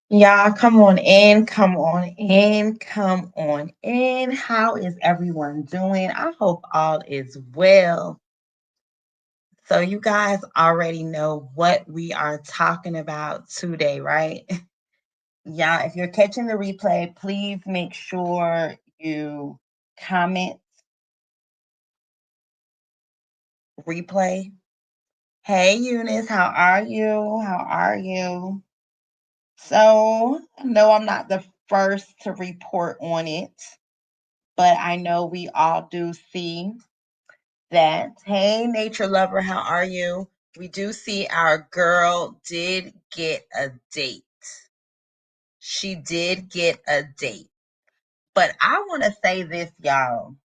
Y'all, come on in, come on in, come on in. How is everyone doing? I hope all is well. So, you guys already know what we are talking about today, right? Yeah, if you're catching the replay, please make sure you comment replay. Hey, Eunice, how are you? How are you? So, no, I'm not the first to report on it. But I know we all do see that. Hey, nature lover, how are you? We do see our girl did get a date. She did get a date. But I want to say this, y'all.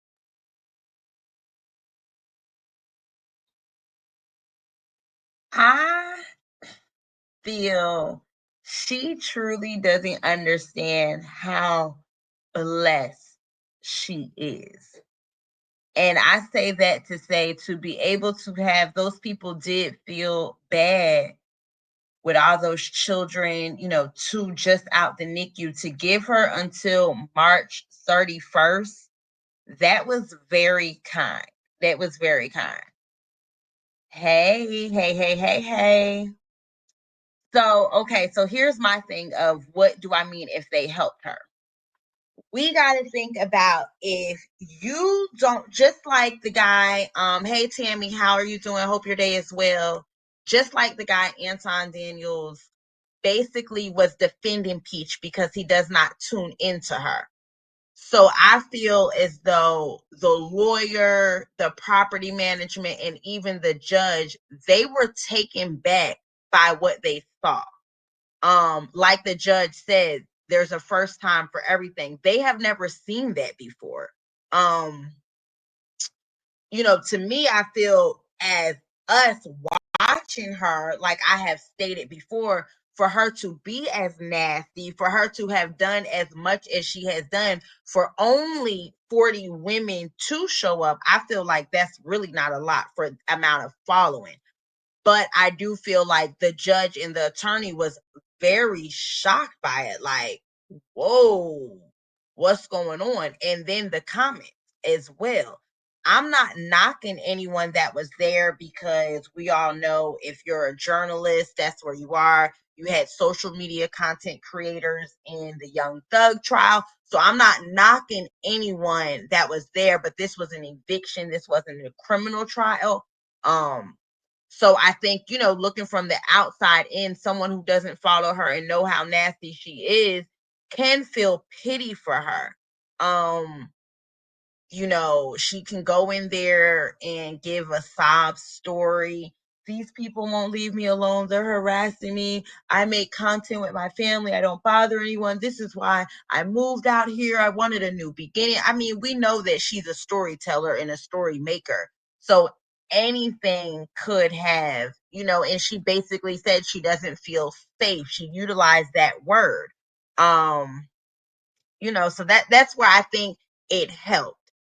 I feel she truly doesn't understand how blessed she is. And I say that to say to be able to have those people did feel bad with all those children, two just out the NICU, to give her until March 31st, that was very kind. That was very kind. Hey, hey, hey, hey, hey. So, okay, so here's my thing of what do I mean if they helped her? We got to think about if you don't, just like the guy, hey Tammy, how are you doing? Hope your day is well. Just like the guy Anton Daniels basically was defending Peach because he does not tune into her. So I feel as though the lawyer, the property management, and even the judge, they were taken back by what they saw. Like the judge said, there's a first time for everything. They have never seen that before. Um, to me, I feel as us watching her, like I have stated before, for her to be as nasty, for her to have done as much as she has done, for only 40 women to show up, I feel like that's really not a lot for amount of following. But I do feel like the judge and the attorney was very shocked by it. Like, whoa, what's going on? And then the comments as well. I'm not knocking anyone that was there because we all know if you're a journalist, that's where you are. You had social media content creators in the Young Thug trial. So I'm not knocking anyone that was there, but this was an eviction. This wasn't a criminal trial. So I think, looking from the outside in, someone who doesn't follow her and know how nasty she is can feel pity for her. She can go in there and give a sob story. These people won't leave me alone. They're harassing me. I make content with my family. I don't bother anyone. This is why I moved out here. I wanted a new beginning. I mean, we know that she's a storyteller and a story maker. So anything could have, and she basically said she doesn't feel safe. She utilized that word. So that's where I think it helped.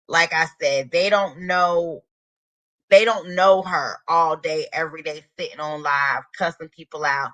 Like I said, they don't know her all day, every day, sitting on live, cussing people out,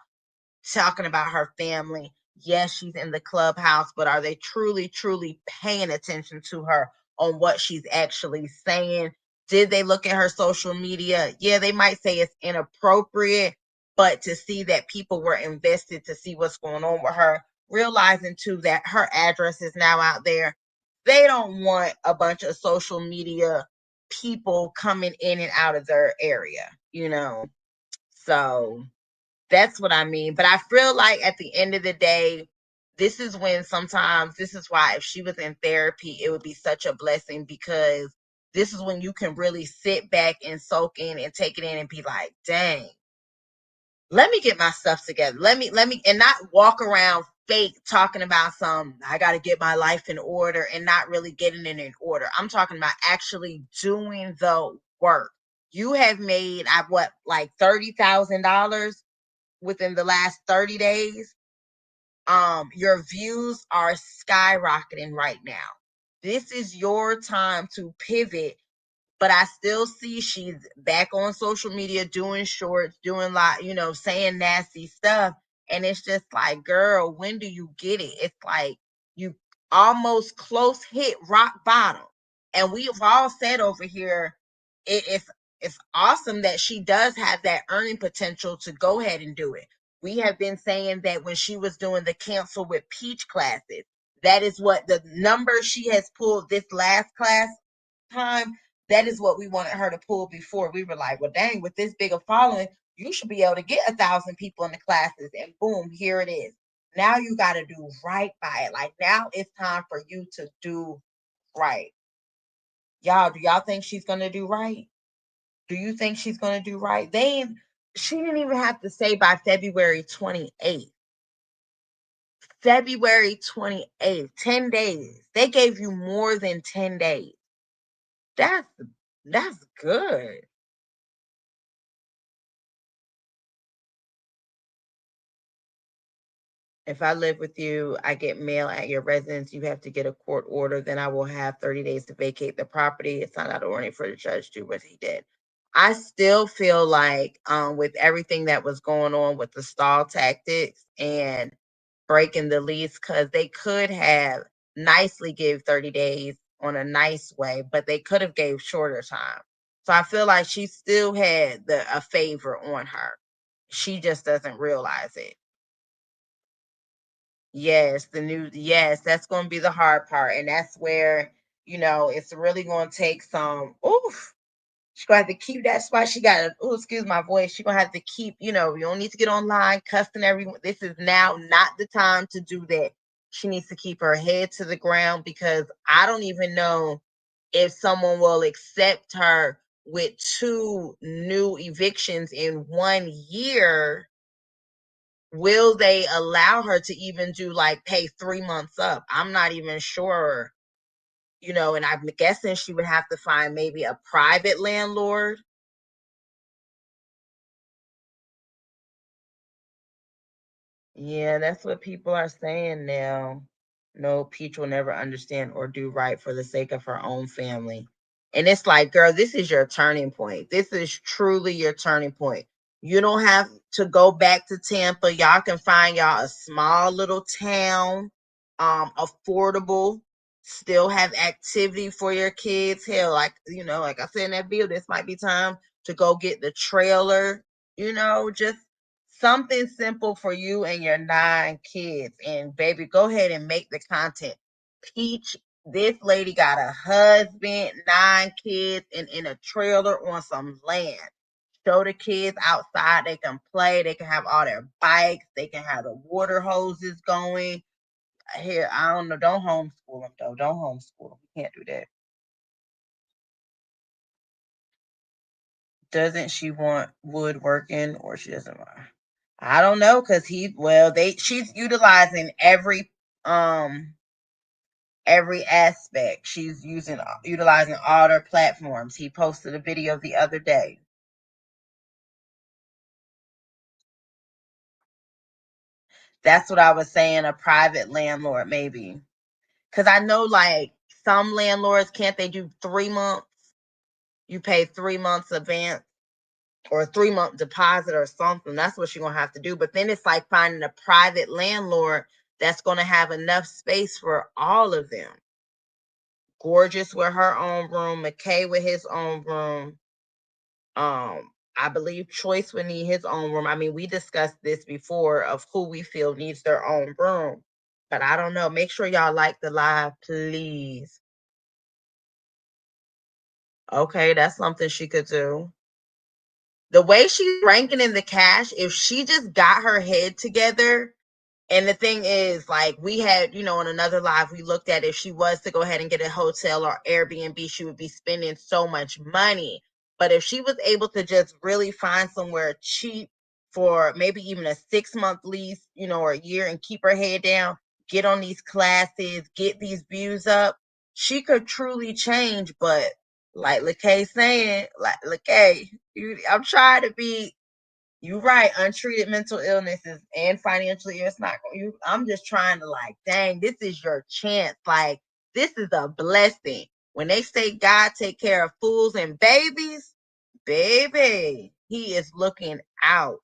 talking about her family. Yes, she's in the clubhouse, but are they truly, truly paying attention to her on what she's actually saying? Did they look at her social media? Yeah, they might say it's inappropriate, but to see that people were invested to see what's going on with her, realizing too that her address is now out there. They don't want a bunch of social media people coming in and out of their area. So that's what I mean. But I feel like at the end of the day, this is when sometimes, this is why if she was in therapy, it would be such a blessing, because this is when you can really sit back and soak in and take it in and be like, dang, let me get my stuff together. Let me, and not walk around fake talking about I got to get my life in order and not really getting it in order. I'm talking about actually doing the work. You have made, like $30,000 within the last 30 days. Your views are skyrocketing right now. This is your time to pivot. But I still see she's back on social media doing shorts, doing saying nasty stuff. And it's just like, girl, when do you get it? It's like you almost close hit rock bottom. And we've all said over here, it's awesome that she does have that earning potential to go ahead and do it. We have been saying that when she was doing the cancel with Peach classes, that is what the number she has pulled this last class time. That is what we wanted her to pull before. We were like, well, dang, with this big a following, you should be able to get 1,000 people in the classes. And boom, here it is. Now you got to do right by it. Like now it's time for you to do right. Y'all, do y'all think she's going to do right? Do you think she's going to do right? She didn't even have to say by February 28th. February 28th, 10 days. They gave you more than 10 days. That's that's good. If I live with you, I get mail at your residence. You have to get a court order. Then I will have 30 days to vacate the property. It's not out of order for the judge to do what he did. I still feel like, with everything that was going on with the stall tactics and breaking the lease, because they could have nicely give 30 days on a nice way, but they could have gave shorter time. So I feel like she still had a favor on her. She just doesn't realize it. Yes, that's going to be the hard part. And that's where, it's really going to take some, oof. She's going to have to keep that spot. She got to, oh, excuse my voice. She's going to have to keep, you don't need to get online cussing everyone. This is now not the time to do that. She needs to keep her head to the ground, because I don't even know if someone will accept her with 2 new evictions in 1 year. Will they allow her to even do like pay 3 months up? I'm not even sure, and I'm guessing she would have to find maybe a private landlord. Yeah, that's what people are saying now. No, Peach will never understand or do right for the sake of her own family. And it's like, girl, this is your turning point. This is truly your turning point. You don't have to go back to Tampa. Y'all can find y'all a small little town, affordable, still have activity for your kids. Hell, like, like I said in that video, this might be time to go get the trailer, just something simple for you and your 9 kids. And baby, go ahead and make the content. Peach, this lady got a husband, 9 kids, and in a trailer on some land. Show the kids outside. They can play. They can have all their bikes. They can have the water hoses going. Here, I don't know. Don't homeschool them, though. Don't homeschool them. You can't do that. Doesn't she want woodworking, or she doesn't want? I don't know, because she's utilizing every aspect. She's utilizing all their platforms. He posted a video the other day. That's what I was saying, a private landlord maybe. Because I know, like, some landlords, can't they do 3 months? You pay 3 months advance or a 3-month deposit or something. That's what you're going to have to do. But then it's like finding a private landlord that's going to have enough space for all of them. Gorgeous with her own room, McKay with his own room. I believe Choice would need his own room. I mean, we discussed this before of who we feel needs their own room. But I don't know. Make sure y'all like the live, please. Okay, that's something she could do. The way she's ranking in the cash, if she just got her head together. And the thing is, like, we had, in another live, we looked at if she was to go ahead and get a hotel or Airbnb, she would be spending so much money. But if she was able to just really find somewhere cheap for maybe even a 6-month lease, or a year, and keep her head down, get on these classes, get these views up, she could truly change. But like LaKay saying, like LaKay, I'm trying to be, you're right. Untreated mental illnesses and financially, it's not you. I'm just trying to, like, dang, this is your chance. Like, this is a blessing. When they say God take care of fools and babies, baby, he is looking out.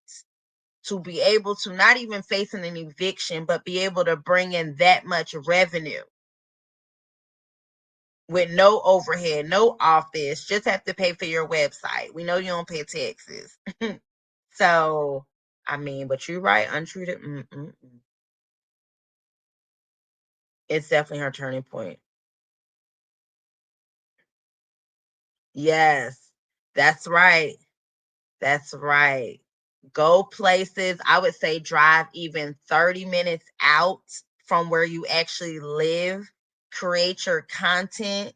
to be able to not even face an eviction, but be able to bring in that much revenue with no overhead, no office, just have to pay for your website. We know you don't pay taxes. So, I mean, but you're right, untreated. It's definitely her turning point. Yes, that's right. That's right. Go places. I would say drive even 30 minutes out from where you actually live. Create your content.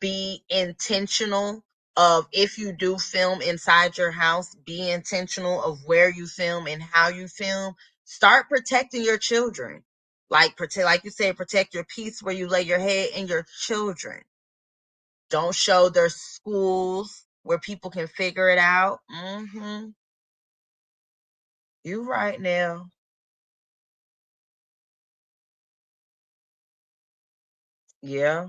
Be intentional of, if you do film inside your house, be intentional of where you film and how you film. Start protecting your children. Like protect, like you said, protect your peace where you lay your head, and your children. Don't show their schools where people can figure it out. You right now. Yeah.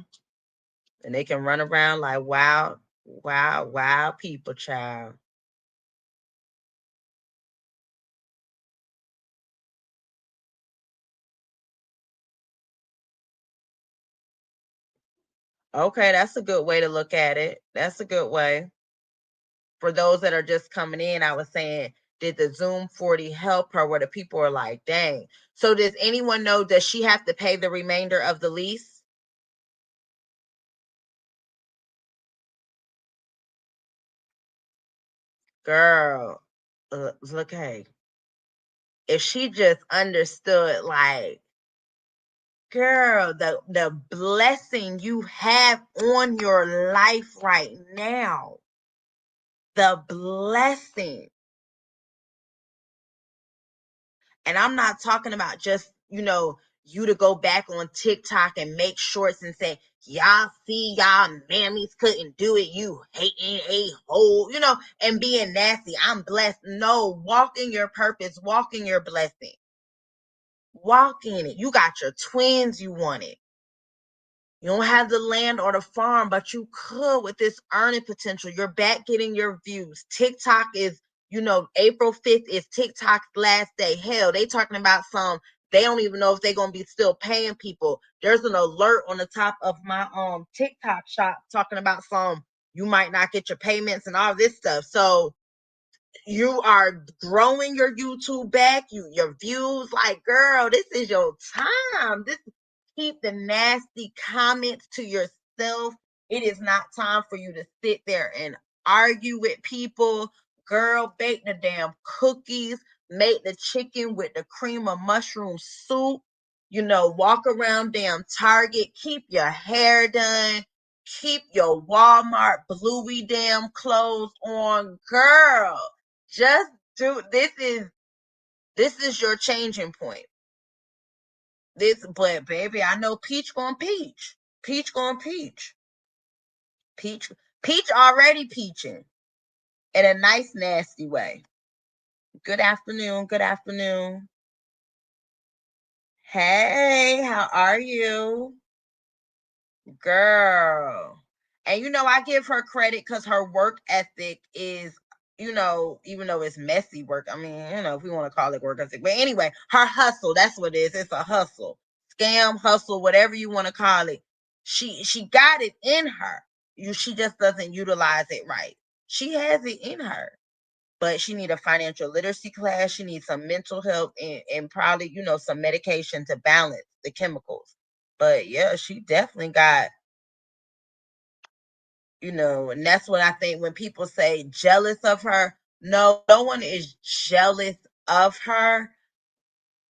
And they can run around like wild, wild, wild people, child. Okay, that's a good way to look at it. That's a good way. For those that are just coming in, I was saying, did the Zoom 40 help her, where the people are like, dang. So does anyone know, does she have to pay the remainder of the lease? Girl, look, hey, if she just understood, like, girl, the blessing you have on your life right now, the blessing. And I'm not talking about just, you to go back on TikTok and make shorts and say, y'all see, y'all mammies couldn't do it, you hating a hole, and being nasty. I'm blessed. No, walk in your purpose, walk in your blessing, walk in it. You got your twins you wanted. You don't have the land or the farm, but you could with this earning potential. You're back getting your views. TikTok is, April 5th is TikTok's last day. Hell, they talking about they don't even know if they're gonna be still paying people. There's an alert on the top of my TikTok shop talking about you might not get your payments and all this stuff. So you are growing your YouTube back, your views, like, girl, this is your time. Keep the nasty comments to yourself. It is not time for you to sit there and argue with people. Girl, bake the damn cookies, make the chicken with the cream of mushroom soup, walk around damn Target, keep your hair done, keep your Walmart bluey damn clothes on. Girl, just do this is your changing point. But baby, I know Peach gonna peach. Peach gonna peach. Peach already peaching in a nice, nasty way. Good afternoon. Good afternoon. Hey, how are you? Girl. And I give her credit because her work ethic is, even though it's messy work. I mean, if we want to call it work ethic. But anyway, her hustle, that's what it is. It's a hustle. Scam, hustle, whatever you want to call it. She got it in her. She just doesn't utilize it right. She has it in her. But she need a financial literacy class. She needs some mental health, and probably, some medication to balance the chemicals. But yeah, she definitely got, and that's what I think when people say jealous of her. No, no one is jealous of her,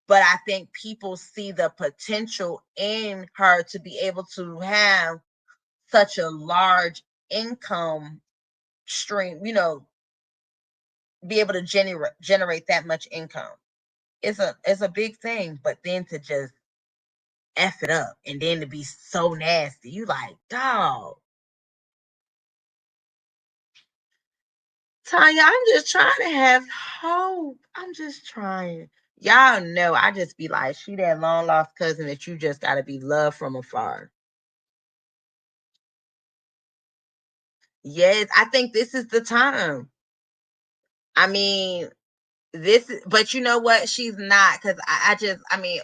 but I think people see the potential in her to be able to have such a large income stream, be able to generate that much income. It's a big thing, but then to just F it up and then to be so nasty, you like, dog. Tanya, I'm just trying to have hope. I'm just trying. Y'all know I just be like, she that long lost cousin that you just gotta be loved from afar. Yes, I think this is the time. I mean, but you know what? She's not, because I mean,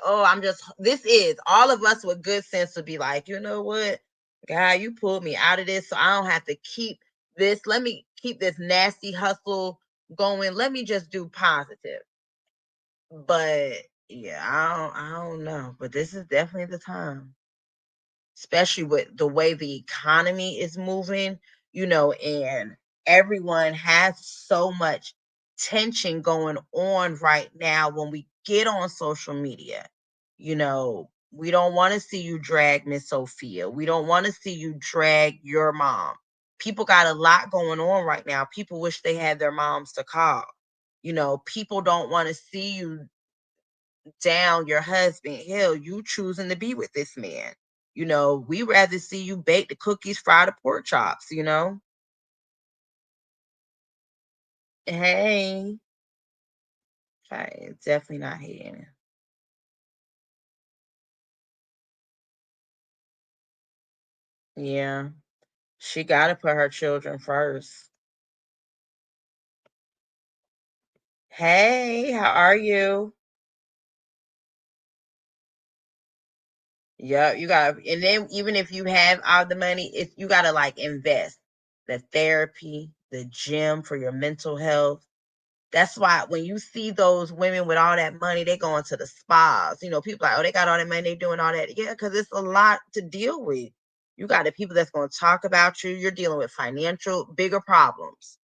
this is all of us with good sense would be like, you know what, God, you pulled me out of this, so I don't have to keep this. Let me keep this nasty hustle going. Let me just do positive. But yeah, I don't know. But this is definitely the time, especially with the way the economy is moving, and everyone has so much tension going on right now when we get on social media. We don't want to see you drag Miss Sophia. We don't want to see you drag your mom. People got a lot going on right now. People wish they had their moms to call. People don't want to see you down your husband. Hell, you choosing to be with this man. We rather see you bake the cookies, fry the pork chops. Hey, definitely not hating. Yeah, she got to put her children first. Hey, how are you? Yeah, you got, and then even if you have all the money, you got to like invest the therapy, the gym for your mental health. That's why when you see those women with all that money, they going to the spas. People like, oh, they got all that money, they doing all that. Yeah, because it's a lot to deal with. You got the people that's going to talk about you. You're dealing with financial, bigger problems.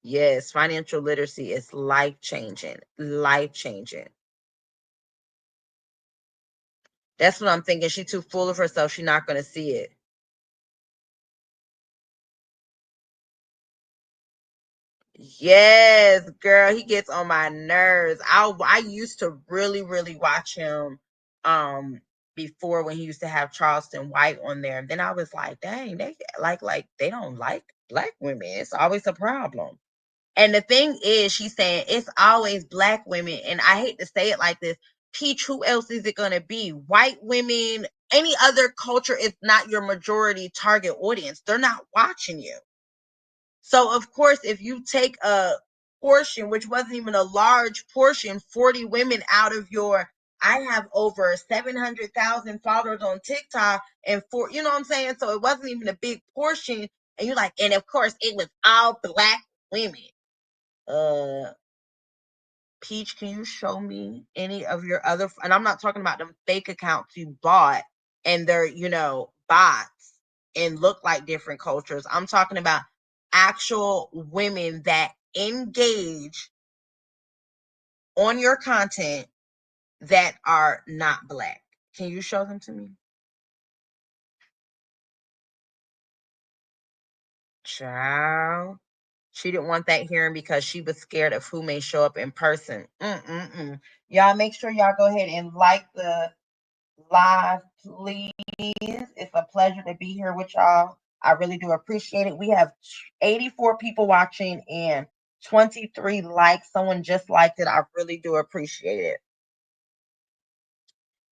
Yes, financial literacy is life changing. Life changing. That's what I'm thinking. She's too full of herself. She's not going to see it. Yes, girl, he gets on my nerves. I used to really, really watch him before, when he used to have Charleston White on there. And then I was like, dang, they like they don't like black women. It's always a problem. And the thing is, she's saying it's always black women. And I hate to say it like this. Peach, who else is it gonna be? White women, any other culture is not your majority target audience. They're not watching you. So of course, if you take a portion, which wasn't even a large portion, 40 women out of I have over 700,000 followers on TikTok, and you know what I'm saying? So it wasn't even a big portion. And you're like, and of course it was all black women. Uh, Peach, can you show me any of your other, and I'm not talking about them fake accounts you bought and they're, bots and look like different cultures. I'm talking about actual women that engage on your content that are not black. Can you show them to me? Child. She didn't want that hearing because she was scared of who may show up in person. Mm-mm-mm. Y'all make sure y'all go ahead and like the live, please. It's a pleasure to be here with y'all. I really do appreciate it. We have 84 people watching and 23 likes. Someone just liked it. I really do appreciate it.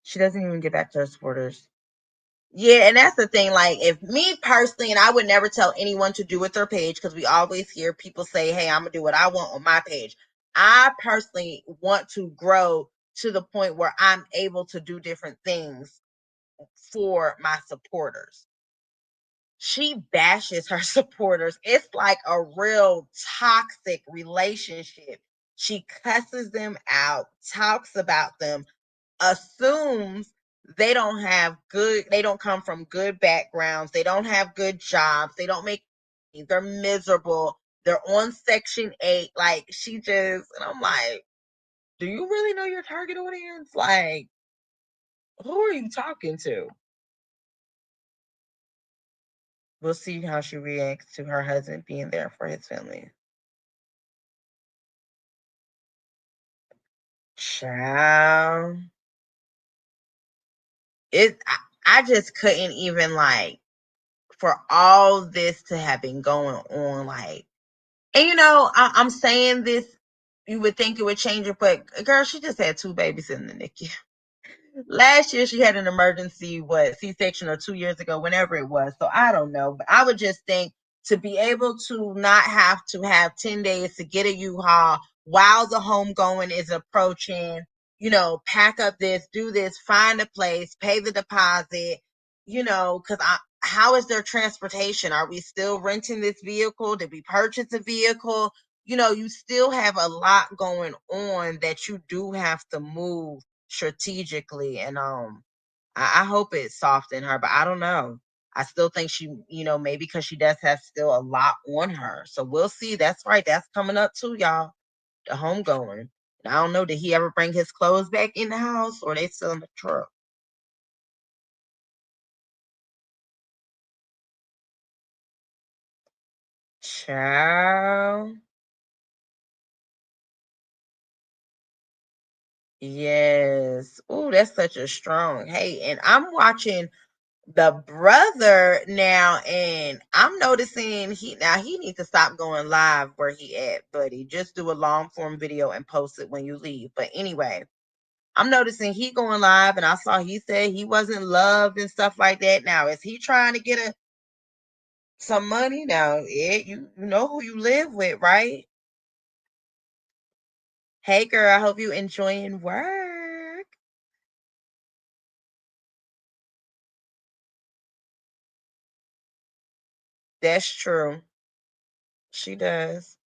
She doesn't even get back to her supporters. Yeah, and that's the thing. Like, if me personally, and I would never tell anyone to do with their page, because we always hear people say, hey, I'm going to do what I want on my page. I personally want to grow to the point where I'm able to do different things for my supporters. She bashes her supporters. It's like a real toxic relationship. She cusses them out, talks about them, assumes they don't come from good backgrounds, they don't have good jobs, they don't make, they're miserable, they're on Section 8. Like, and I'm like, do you really know your target audience? Like, who are you talking to? We'll see how she reacts to her husband being there for his family. Child. I just couldn't even, like, for all this to have been going on, like, and I'm saying this, you would think it would change it, but girl, she just had two babies in the NICU. Last year she had an emergency, C-section, or 2 years ago, whenever it was. So I don't know, but I would just think to be able to not have to have 10 days to get a U-Haul while the homegoing is approaching, pack up this, do this, find a place, pay the deposit, because how is their transportation? Are we still renting this vehicle? Did we purchase a vehicle? You still have a lot going on that you do have to move strategically. And I hope it softened her, but I don't know. I still think she, maybe because she does have still a lot on her. So we'll see. That's right. That's coming up too, y'all. The homegoing. And I don't know, did he ever bring his clothes back in the house or they still in the truck? Child. Yes. Oh, that's such a strong hate. And I'm watching the brother now, and I'm noticing he needs to stop going live where he at, buddy. Just do a long form video and post it when you leave. But anyway, I'm noticing he going live, and I saw he said he wasn't loved and stuff like that. Now, is he trying to get some money? Now, you know who you live with, right? Hey, girl, I hope you enjoying work. That's true. She does.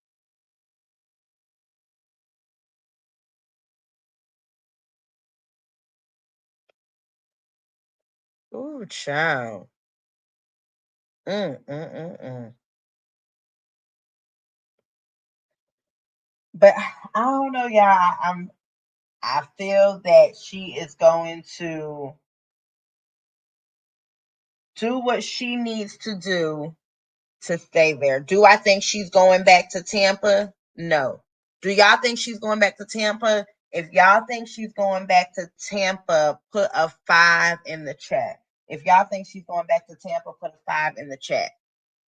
Ooh, child. Mm. But I don't know, y'all. I feel that she is going to do what she needs to do to stay there. Do I think she's going back to Tampa? No. Do y'all think she's going back to Tampa? If y'all think she's going back to Tampa, put a 5 in the chat. If y'all think she's going back to Tampa, put a 5 in the chat.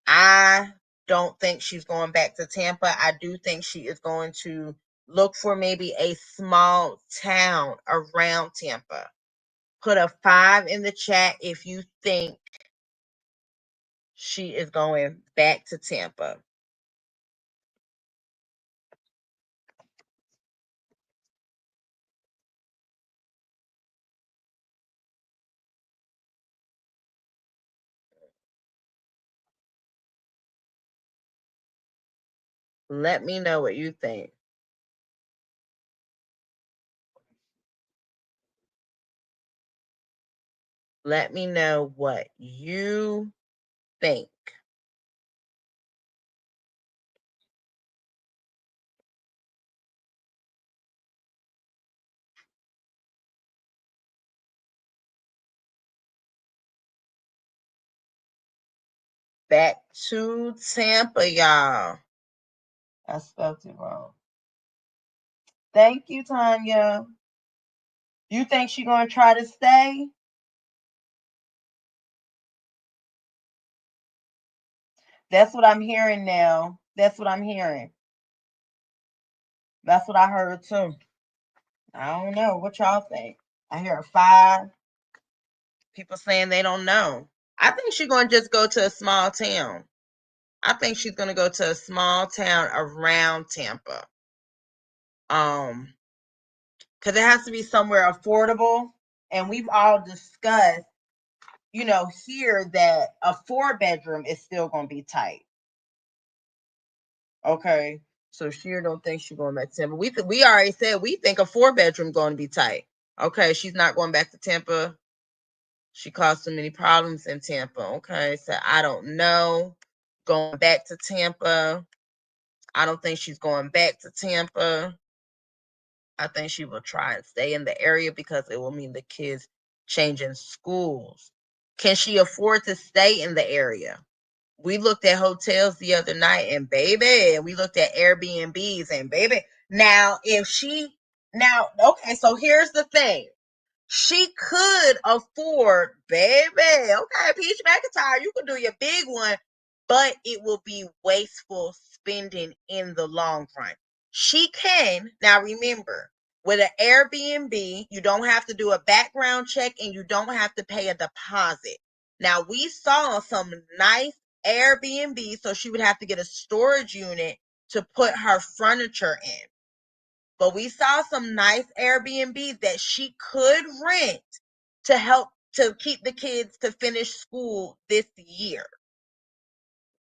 I don't think she's going back to Tampa. I do think she is going to look for maybe a small town around Tampa. Put a 5 in the chat if you think she is going back to Tampa. Let me know what you think. Let me know what you think. Back to Tampa, y'all. I spelled it wrong. Thank you, Tanya. You think she's gonna try to stay? That's what I'm hearing now. That's what I'm hearing. That's what I heard too. I don't know. What y'all think? I hear a 5. People saying they don't know. I think she's gonna just go to a small town. I think she's gonna go to a small town around Tampa. Because it has to be somewhere affordable. And we've all discussed, here that a 4-bedroom is still gonna be tight. Okay. So she don't think she's going back to Tampa. We already said we think a 4-bedroom going to be tight. Okay, she's not going back to Tampa. She caused so many problems in Tampa. Okay, so I don't know. Going back to Tampa. I don't think she's going back to Tampa. I think she will try and stay in the area because it will mean the kids changing schools. Can she afford to stay in the area? We looked at hotels the other night, and baby, we looked at Airbnbs, and baby. Now, okay, so here's the thing. She could afford, baby. Okay, Peach McIntyre, you can do your big one, but it will be wasteful spending in the long run. She can, now remember, with an Airbnb, you don't have to do a background check and you don't have to pay a deposit. Now, we saw some nice Airbnb, so she would have to get a storage unit to put her furniture in. But we saw some nice Airbnb that she could rent to help to keep the kids to finish school this year.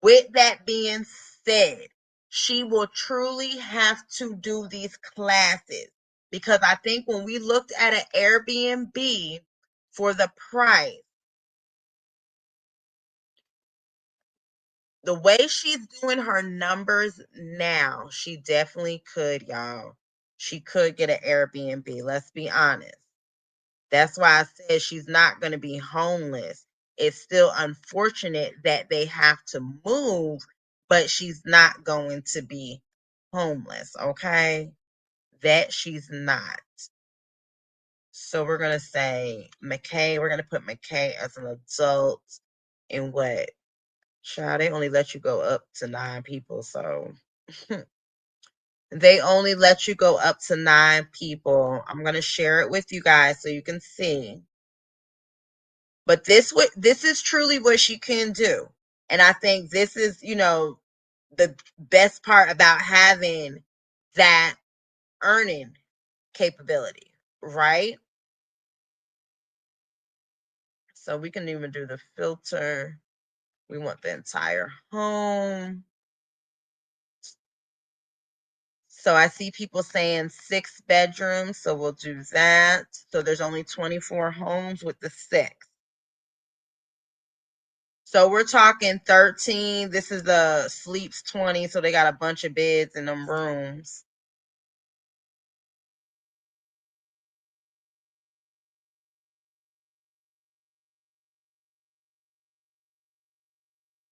With that being said, she will truly have to do these classes, because I think when we looked at an Airbnb for the price, the way she's doing her numbers now, she definitely could, y'all. She could get an Airbnb. Let's be honest. That's why I said she's not going to be homeless. It's still unfortunate that they have to move, but she's not going to be homeless, okay? That she's not. So we're going to say McKay, we're going to put McKay as an adult in what? Child, they only let you go up to 9 people, so they only let you go up to 9 people. I'm going to share it with you guys so you can see. But this is truly what she can do. And I think this is, the best part about having that earning capability, right? So we can even do the filter. We want the entire home. So I see people saying 6 bedrooms, so we'll do that. So there's only 24 homes with the 6. So we're talking 13. This is a sleeps 20, so they got a bunch of beds in them rooms.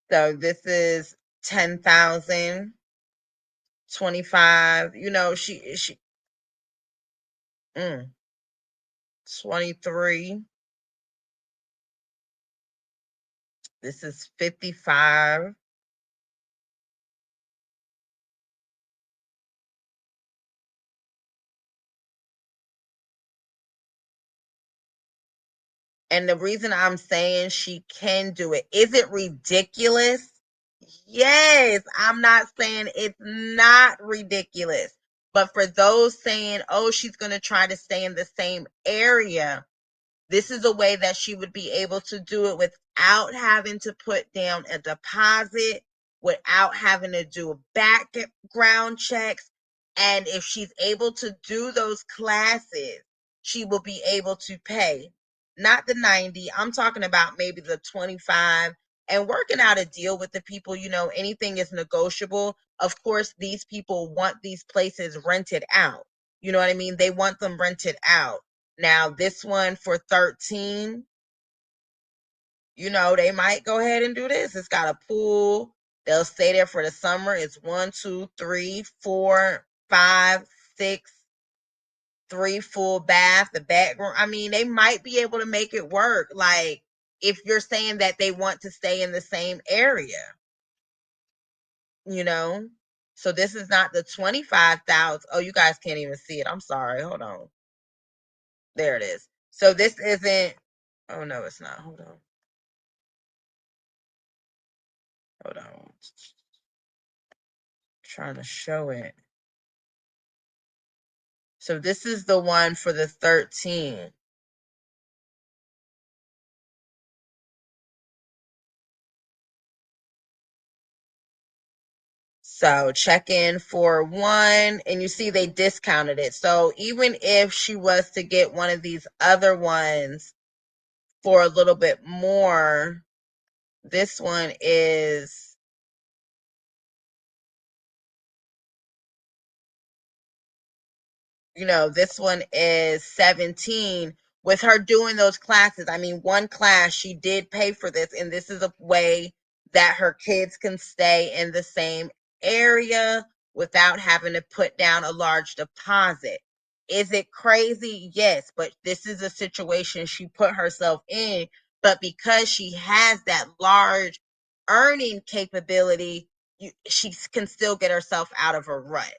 So this is 10,000, 25. She 23. This is 55. And the reason I'm saying she can do it, is it ridiculous? Yes, I'm not saying it's not ridiculous. But for those saying, oh, she's going to try to stay in the same area, this is a way that she would be able to do it without having to put down a deposit, without having to do background checks. And if she's able to do those classes, she will be able to pay not the 90. I'm talking about maybe the 25, and working out a deal with the people. Anything is negotiable. Of course, these people want these places rented out. You know what I mean? They want them rented out. Now, this one for 13, they might go ahead and do this. It's got a pool. They'll stay there for the summer. It's 1, 2, 3, 4, 5, 6, 3 full bath, the bathroom. I mean, they might be able to make it work. Like, if you're saying that they want to stay in the same area, you know? So this is not the 25,000. Oh, you guys can't even see it. I'm sorry. Hold on. There it is. So this isn't, oh no, it's not. Hold on. Hold on. Trying to show it. So this is the one for the 13. So check in for 1, and you see they discounted it. So even if she was to get one of these other ones for a little bit more, this one is, this one is 17. With her doing those classes, I mean, one class, she did pay for this, and this is a way that her kids can stay in the same area without having to put down a large deposit. Is it crazy? Yes, but this is a situation she put herself in. But because she has that large earning capability, she can still get herself out of a rut.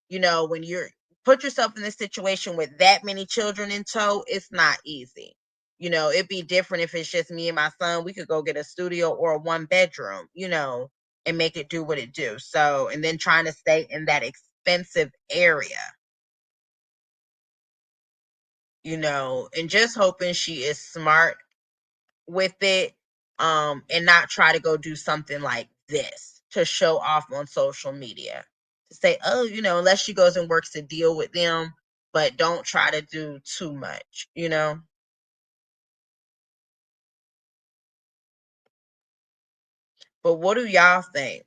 When you're put yourself in this situation with that many children in tow, it's not easy. It'd be different if it's just me and my son. We could go get a studio or a 1 bedroom, and make it do what it do. So, and then trying to stay in that expensive area, and just hoping she is smart with it, and not try to go do something like this to show off on social media. To say, oh, unless she goes and works a deal with them, but don't try to do too much. But what do y'all think?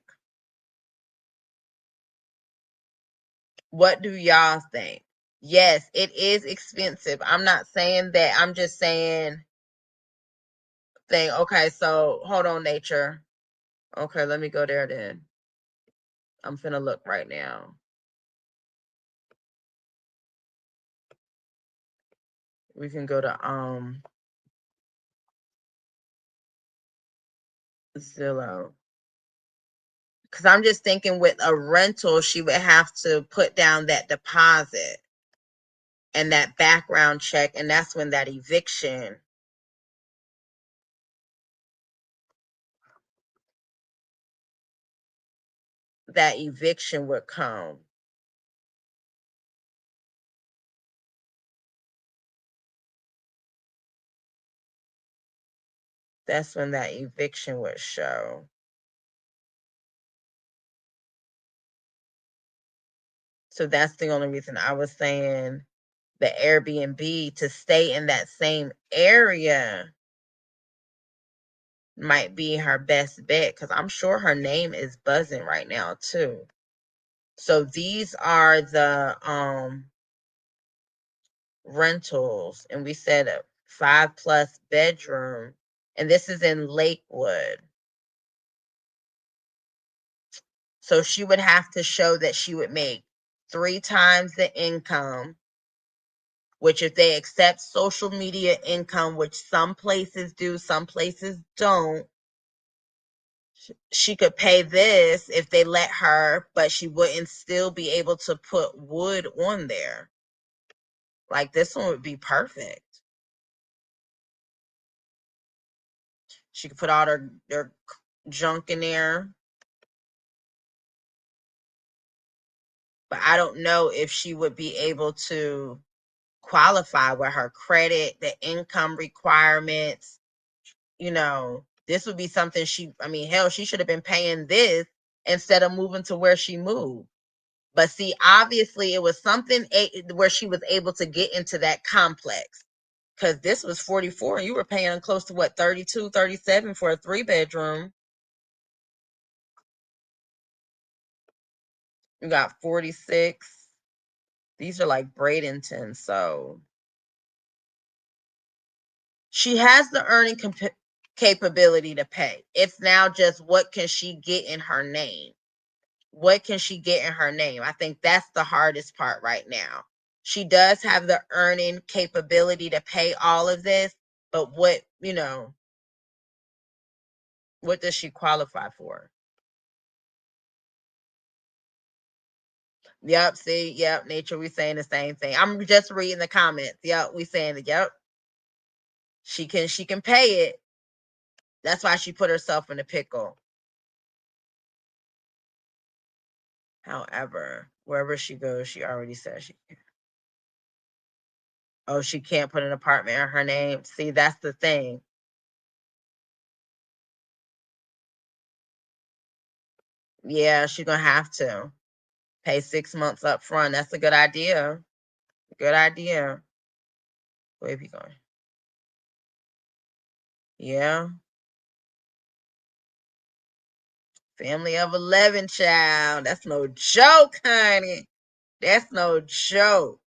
What do y'all think? Yes, it is expensive. I'm not saying that. I'm just saying, okay, so hold on, nature. Okay, let me go there then. I'm finna look right now. We can go to Zillow. Because I'm just thinking with a rental, she would have to put down that deposit and that background check, and that's when that eviction would come. That's when that eviction would show. So that's the only reason I was saying the Airbnb to stay in that same area might be her best bet, because I'm sure her name is buzzing right now too. So these are the rentals, and we said a 5+ bedroom, and this is in Lakewood. So she would have to show that she would make 3 times the income, which if they accept social media income, which some places do, some places don't, she could pay this if they let her, but she wouldn't still be able to put wood on there. Like, this one would be perfect. She could put all their junk in there. But I don't know if she would be able to qualify with her credit, the income requirements. This would be something hell, she should have been paying this instead of moving to where she moved. But see, obviously it was something where she was able to get into that complex, because this was 44 and you were paying close to what, 32, 37 for a 3 bedroom. You got 46. These are like Bradenton. So she has the earning capability to pay. It's now just, what can she get in her name? What can she get in her name? I think that's the hardest part right now. She does have the earning capability to pay all of this, but what does she qualify for? Yep, see, yep, nature, we saying the same thing. I'm just reading the comments. Yep, we saying it. Yep. She can pay it. That's why she put herself in a pickle. However, wherever she goes, she already says she can. Oh, she can't put an apartment in her name. See, that's the thing. Yeah, she's gonna have to pay 6 months up front. That's a good idea. Good idea. Where you going? Yeah. Family of 11, child. That's no joke, honey. That's no joke.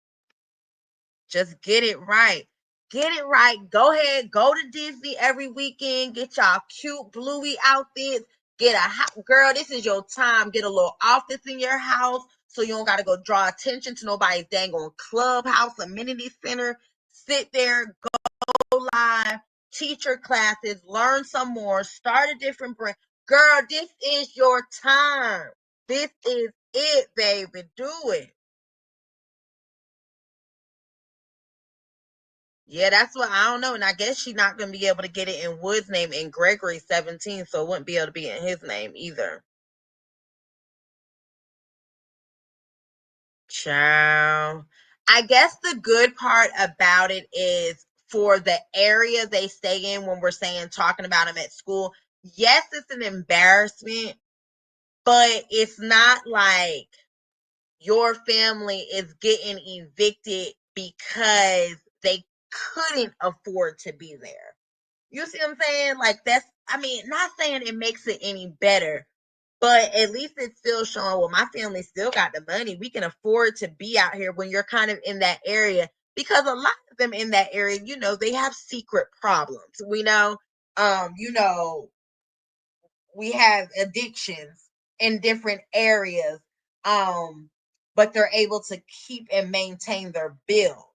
Just get it right. Get it right. Go ahead. Go to Disney every weekend. Get y'all cute bluey outfits. Get a girl. This is your time. Get a little office in your house so you don't got to go draw attention to nobody's dang on clubhouse amenity center. Sit there, go live, teacher classes, learn some more, start a different brand. Girl, this is your time. This is it, baby. Do it. Yeah, that's what I don't know. And I guess she's not gonna be able to get it in Wood's name and Gregory's 17, so it wouldn't be able to be in his name either. Child. I guess the good part about it is for the area they stay in when we're saying talking about them at school, yes, it's an embarrassment, but it's not like your family is getting evicted because they couldn't afford to be there. You see what I'm saying? Like that's, I mean, not saying it makes it any better, but at least it's still showing, well, my family still got the money. We can afford to be out here when you're kind of in that area, because a lot of them in that area, they have secret problems. We know, you know, we have addictions in different areas, um but they're able to keep and maintain their bills.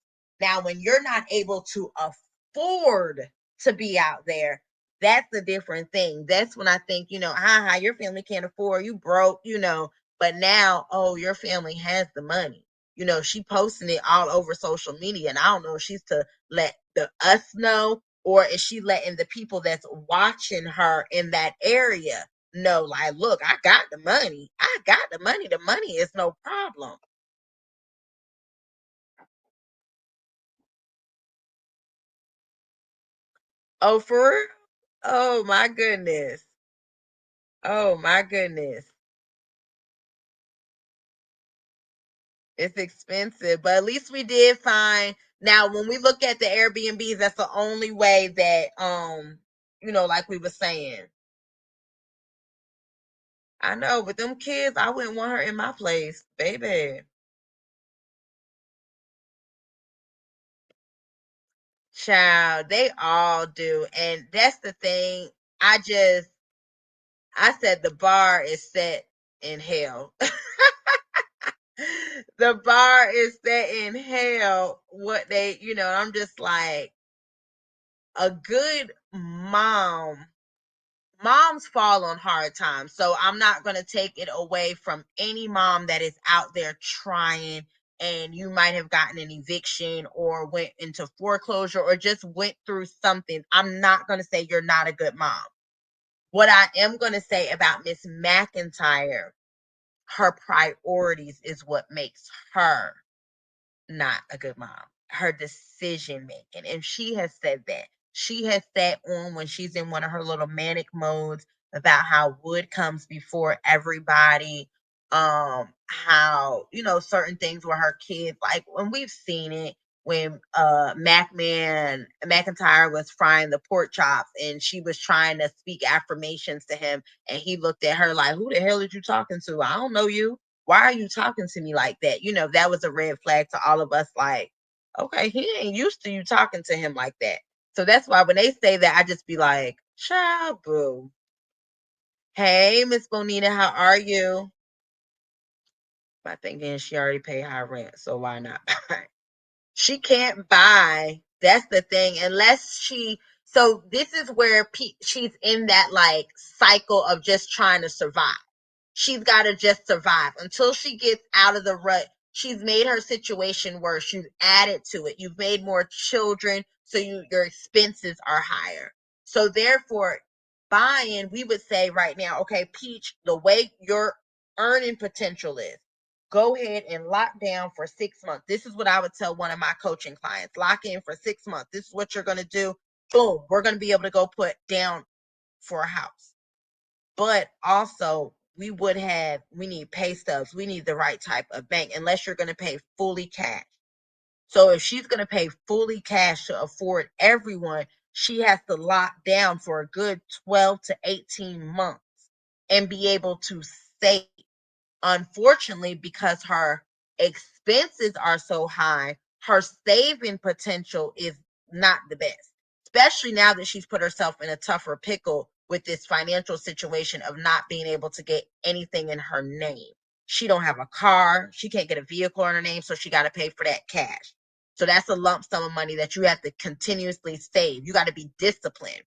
Now when you're not able to afford to be out there, that's a different thing. That's when I think, haha, your family can't afford, you broke, but now, oh, your family has the money. She posting it all over social media, and I don't know if she's to let the us know, or is she letting the people that's watching her in that area know, like, look, I got the money. I got the money. The money is no problem. Oh, for real? Oh my goodness. Oh my goodness. It's expensive, but at least we did find. Now when we look at the Airbnbs, that's the only way that like we were saying. I know, but them kids, I wouldn't want her in my place, baby. Child, they all do. And that's the thing. I said the bar is set in hell. The bar is set in hell. I'm just like, a good moms fall on hard times. So I'm not going to take it away from any mom that is out there trying, and you might have gotten an eviction or went into foreclosure or just went through something. I'm not going to say you're not a good mom. What I am going to say about Miss McIntyre, her priorities is what makes her not a good mom. Her decision making. And she has said that. She has sat on when she's in one of her little manic modes about how Wood comes before everybody. How, certain things with her kids, like when we've seen it when McIntyre was frying the pork chops and she was trying to speak affirmations to him, and he looked at her like, who the hell are you talking to? I don't know you. Why are you talking to me like that? That was a red flag to all of us. Like, okay, he ain't used to you talking to him like that. So that's why when they say that, I just be like, child, boo. Hey, Miss Bonita, how are you? My thinking she already paid high rent, so why not? She can't buy. That's the thing, unless she. So this is where she's in that like cycle of just trying to survive. She's got to just survive until she gets out of the rut. She's made her situation worse. You've added to it. You've made more children, so your expenses are higher. So therefore, buying, we would say right now, okay, Peach, the way your earning potential is, go ahead and lock down for 6 months. This is what I would tell one of my coaching clients. Lock in for 6 months. This is what you're going to do. Boom, we're going to be able to go put down for a house. But also, we need pay stubs. We need the right type of bank, unless you're going to pay fully cash. So if she's going to pay fully cash to afford everyone, she has to lock down for a good 12 to 18 months and be able to save. Unfortunately, because her expenses are so high, her saving potential is not the best, especially now that she's put herself in a tougher pickle with this financial situation of not being able to get anything in her name. She don't have a car, she can't get a vehicle in her name, so she got to pay for that cash. So that's a lump sum of money that you have to continuously save. You got to be disciplined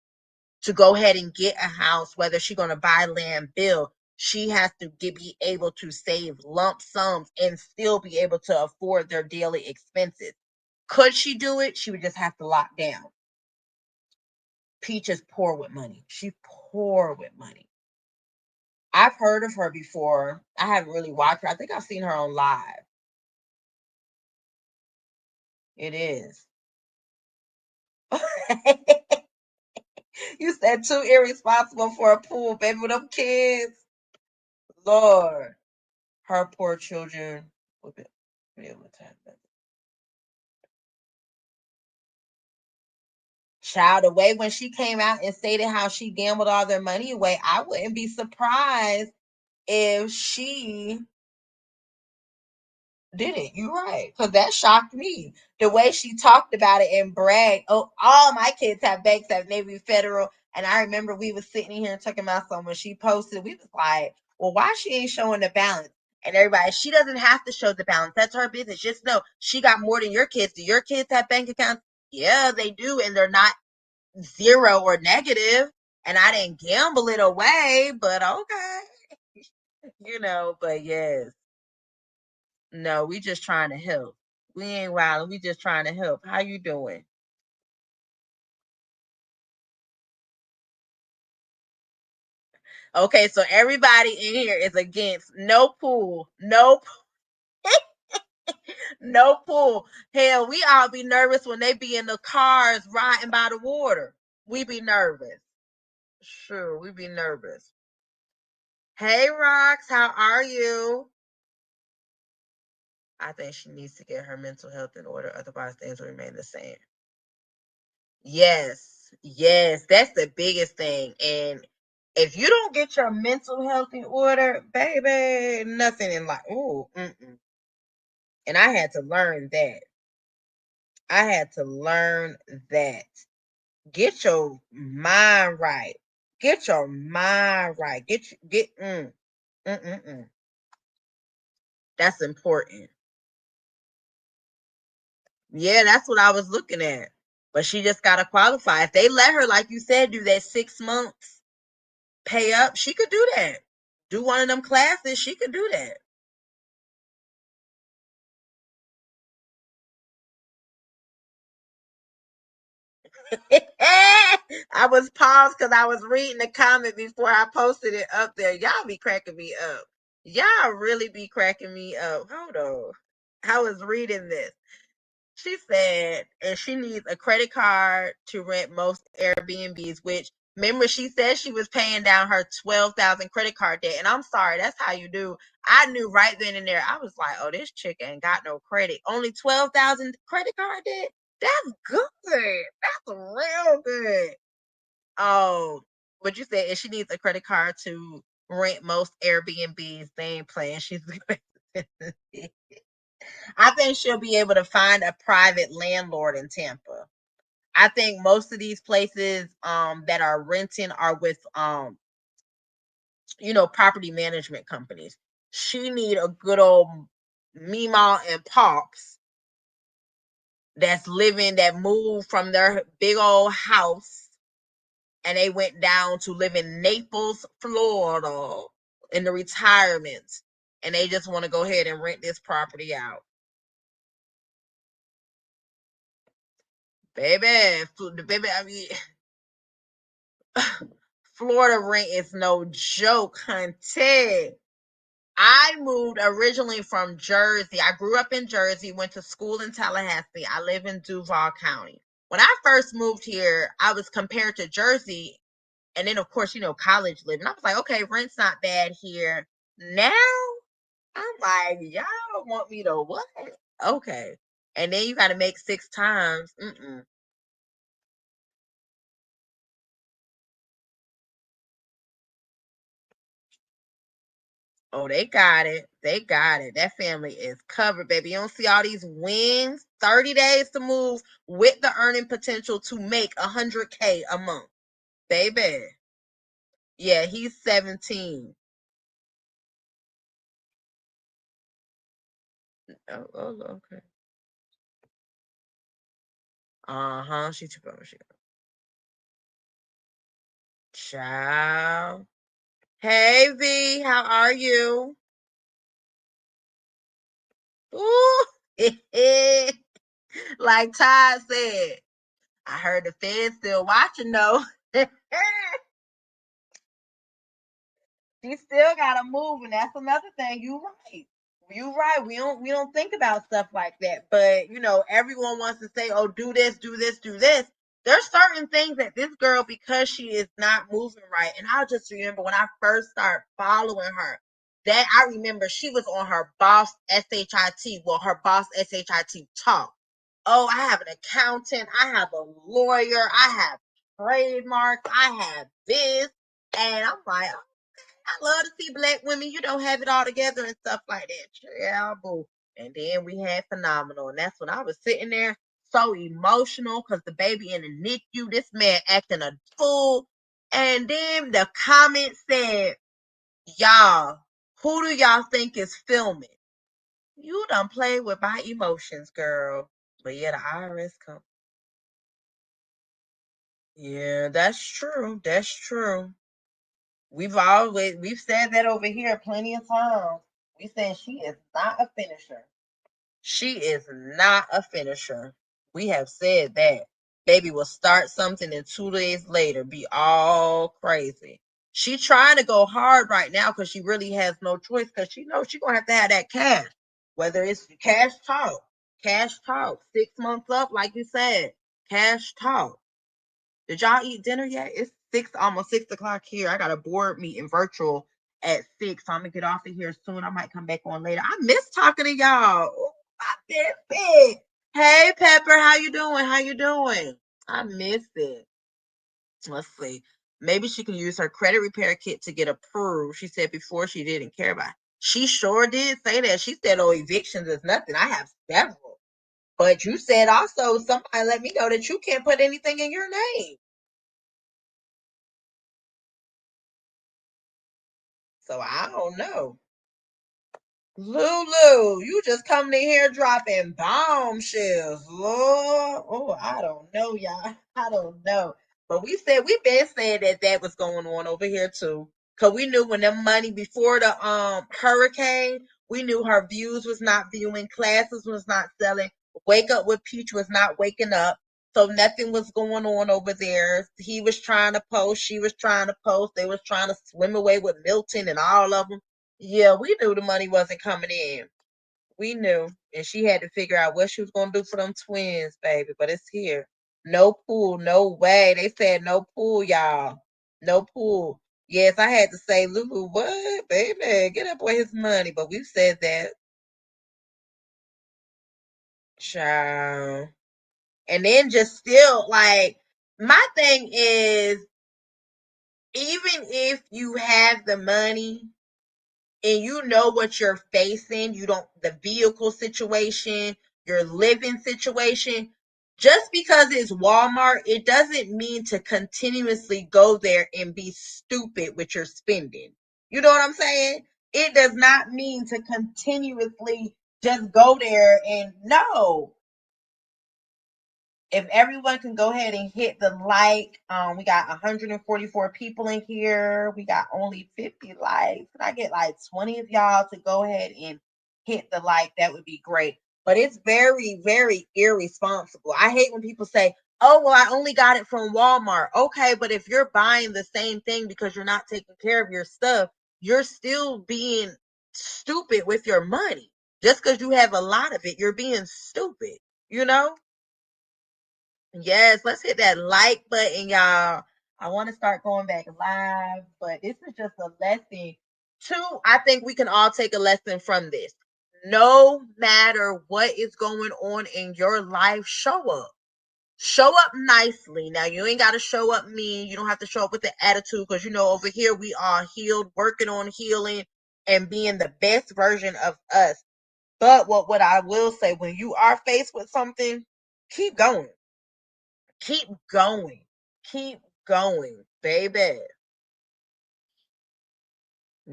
to go ahead and get a house, whether she's going to buy land, build. She has to be able to save lump sums and still be able to afford their daily expenses. Could she do it? She would just have to lock down. Peach is poor with money. She's poor with money. I've heard of her before. I haven't really watched her. I think I've seen her on live. It is. You said too irresponsible for a pool, baby, with them kids. Lord, her poor children would be able to have that. Child, away when she came out and stated how she gambled all their money away, I wouldn't be surprised if she did it. You're right. Because that shocked me. The way she talked about it and bragged, oh, all my kids have banks at Navy Federal. And I remember we was sitting here talking about something when she posted, we was like, well, why she ain't showing the balance? And everybody, she doesn't have to show the balance. That's her business. Just know she got more than your kids. Do your kids have bank accounts? Yeah, they do. And they're not zero or negative. And I didn't gamble it away, but okay. But yes. No, we just trying to help. We ain't wilding. We just trying to help. How you doing? Okay, so everybody in here is against no pool, no pool. Hell, we all be nervous when they be in the cars riding by the water. We be nervous. Sure, we be nervous. Hey, Rox, how are you? I think she needs to get her mental health in order, otherwise things will remain the same. Yes, yes, that's the biggest thing. And if you don't get your mental health in order, baby, nothing in life. Ooh, mm-mm. And I had to learn that. I had to learn that. Get your mind right. Get your mind right. Mm. That's important. Yeah, that's what I was looking at. But she just gotta qualify. If they let her, like you said, do that 6 months pay up, she could do that. Do one of them classes, she could do that. I was paused because I was reading the comment before I posted it up there. Y'all be cracking me up. Y'all really be cracking me up. Hold on. I was reading this. She said, and she needs a credit card to rent most Airbnbs, which remember she said she was paying down her 12,000 credit card debt. And I'm sorry, that's how you do. I knew right then and there. I was like, oh, this chick ain't got no credit. Only 12,000 credit card debt? That's good. That's real good. Oh, what you said is she needs a credit card to rent most Airbnbs. They ain't playing. She's I think she'll be able to find a private landlord in Tampa. I think most of these places that are renting are with property management companies. She need a good old Meemaw and Pops that moved from their big old house and they went down to live in Naples, Florida in the retirement. And they just want to go ahead and rent this property out. Baby, I mean, Florida rent is no joke, hunty. I moved originally from Jersey. I grew up in Jersey, went to school in Tallahassee. I live in Duval County. When I first moved here, I was compared to Jersey. And then, of course, college living. I was like, okay, rent's not bad here. Now, I'm like, y'all want me to what? Okay. And then you got to make 6 times. Mm-mm. Oh, they got it. They got it. That family is covered, baby. You don't see all these wins. 30 days to move with the earning potential to make 100K a month. Baby. Yeah, he's 17. Oh, okay. Uh-huh. She took over. Ciao. Hey V, how are you? Ooh. Like Todd said, I heard the feds still watching though. She still gotta move, and that's another thing. You right. You right. We don't think about stuff like that. But everyone wants to say, oh, do this, do this, do this. There's certain things that this girl, because she is not moving right. And I'll just remember when I first started following her, that I remember she was on her boss SHIT. Well, her boss SHIT talk. Oh, I have an accountant, I have a lawyer, I have trademarks, I have this. And I'm like, I love to see black women, have it all together and stuff like that. Yeah, boo. And then we had Phenomenal. And that's when I was sitting there so emotional because the baby in the NICU, this man acting a fool. And then the comment said, y'all, who do y'all think is filming? You done played with my emotions, girl. But yeah, the IRS come. Yeah, that's true. That's true. We've said that over here plenty of times. We said she is not a finisher. She is not a finisher. We have said that. Baby will start something and 2 days later be all crazy. She trying to go hard right now because she really has no choice because she knows she's gonna have to have that cash. Whether it's cash talk, 6 months up, like you said, cash talk. Did y'all eat dinner yet? It's almost 6 o'clock here. I got a board meeting virtual at 6. So I'm gonna get off of here soon. I might come back on later. I miss talking to y'all. Ooh, I miss it. Hey Pepper, how you doing? How you doing? I miss it. Let's see. Maybe she can use her credit repair kit to get approved. She said before she didn't care about it. She sure did say that. She said, oh, evictions is nothing. I have several. But you said also somebody let me know that you can't put anything in your name. So I don't know. Lulu, you just coming in here dropping bombshells, Lord. Oh, I don't know, y'all. I don't know. But we've been saying that was going on over here too. Cause we knew when the money before the hurricane, we knew her views was not viewing, classes was not selling, Wake Up with Peach was not waking up. So nothing was going on over there. He was trying to post, she was trying to post, they was trying to swim away with Milton and all of them. Yeah, we knew the money wasn't coming in. We knew. And she had to figure out what she was going to do for them twins, baby. But it's here. No pool, no way. They said no pool, y'all. No pool. Yes, I had to say, Lulu, what? Baby, get that boy his money. But we've said that. Child. And then just still, like, my thing is, even if you have the money, and you know what you're facing, the vehicle situation, your living situation, just because it's Walmart, it doesn't mean to continuously go there and be stupid with your spending. You know what I'm saying? It does not mean to continuously just go there and no, if everyone can go ahead and hit the like, we got 144 people in here. We got only 50 likes. Can I get like 20 of y'all to go ahead and hit the like? That would be great. But it's very, very irresponsible. I hate when people say, oh, well, I only got it from Walmart. Okay, but if you're buying the same thing because you're not taking care of your stuff, you're still being stupid with your money. Just because you have a lot of it, you're being stupid, you know? Yes, let's hit that like button, y'all. I want to start going back live, but this is just a lesson. Two, I think we can all take a lesson from this. No matter what is going on in your life, show up. Show up nicely. Now, you ain't got to show up mean. You don't have to show up with the attitude because, over here we are healed, working on healing and being the best version of us. But what I will say, when you are faced with something, keep going. Keep going. Keep going, baby.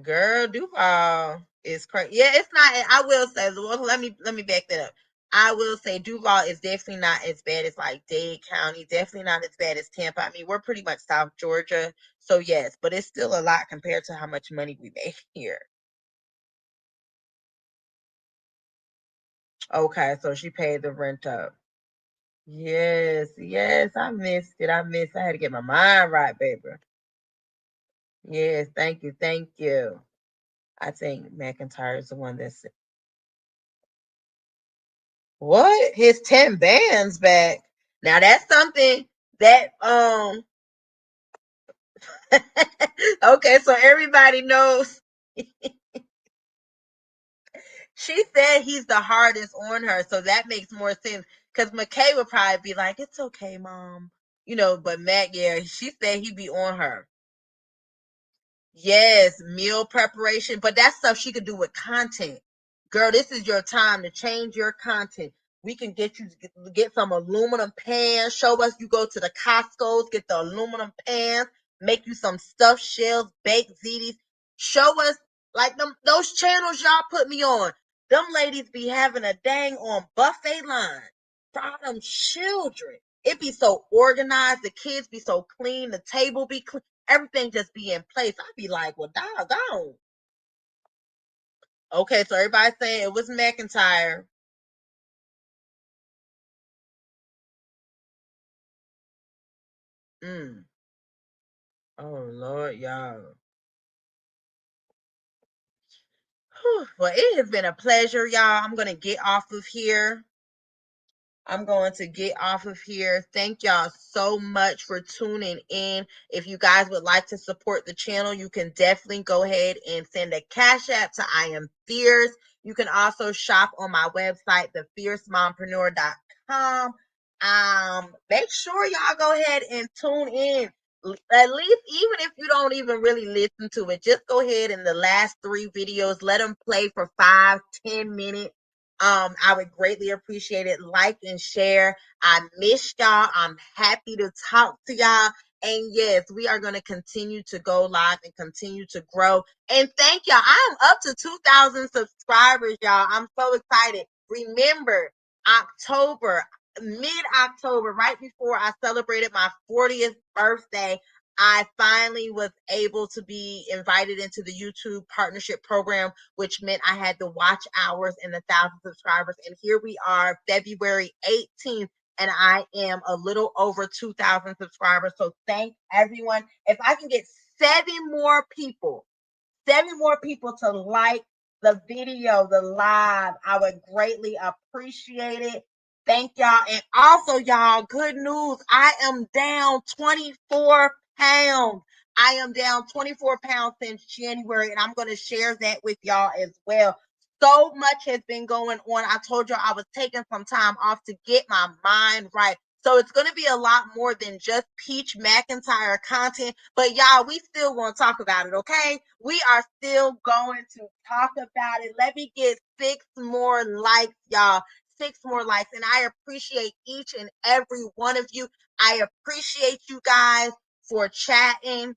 Girl, Duval is crazy. Yeah, it's not. I will say, well, let me back that up. I will say Duval is definitely not as bad as like Dade County. Definitely not as bad as Tampa. I mean, we're pretty much South Georgia, so yes, but it's still a lot compared to how much money we make here. Okay, so she paid the rent up. Yes, yes, I missed it. I had to get my mind right, baby. Yes, thank you, thank you. I think McIntyre is the one that's what? His 10 bands back. Now that's something that okay, so everybody knows. She said he's the hardest on her, so that makes more sense. Because McKay would probably be like, "It's okay, mom," But Matt, yeah, she said he'd be on her. Yes, meal preparation, but that's stuff she could do with content. Girl, this is your time to change your content. We can get you to get some aluminum pans. Show us you go to the Costco's, get the aluminum pans, make you some stuffed shells, baked ziti. Show us like those channels y'all put me on. Them ladies be having a dang on buffet line for all them children. It be so organized. The kids be so clean. The table be clean. Everything just be in place. I'd be like, well, doggone. Okay, so everybody saying it was McIntyre. Mm. Oh Lord, y'all. Whew. Well, it has been a pleasure, y'all. I'm gonna get off of here. I'm going to get off of here. Thank y'all so much for tuning in. If you guys would like to support the channel, you can definitely go ahead and send a cash app to IamFierce. You can also shop on my website, thefiercemompreneur.com. Make sure y'all go ahead and tune in. At least, even if you don't even really listen to it, just go ahead and the last 3 videos, let them play for 5-10 minutes. I would greatly appreciate it. Like and share. I miss y'all. I'm happy to talk to y'all. And yes, we are going to continue to go live and continue to grow. And thank y'all. I'm up to 2,000 subscribers, y'all. I'm so excited. Remember, October, mid-October, right before I celebrated my 40th birthday, I finally was able to be invited into the YouTube partnership program, which meant I had the watch hours and 1,000 subscribers. And here we are, February 18th, and I am a little over 2,000 subscribers. So thank everyone. If I can get 7 more people to like the video, the live, I would greatly appreciate it. Thank y'all. And also, y'all, good news. I am down 24 pounds. I am down 24 pounds since January, and I'm going to share that with y'all as well. So much has been going on. I told y'all I was taking some time off to get my mind right. So it's going to be a lot more than just Peach McIntyre content. But y'all, we still going to talk about it, okay? We are still going to talk about it. Let me get 6 more likes, y'all. 6 more likes. And I appreciate each and every one of you. I appreciate you guys for chatting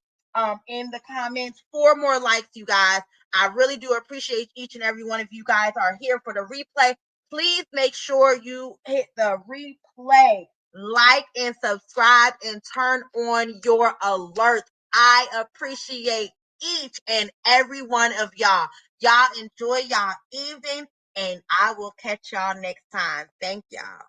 in the comments. 4 more likes, you guys. I really do appreciate each and every one of you guys are here for the replay. Please make sure you hit the replay, like and subscribe, and turn on your alerts. I appreciate each and every one of y'all. Y'all enjoy y'all evening, and I will catch y'all next time. Thank y'all.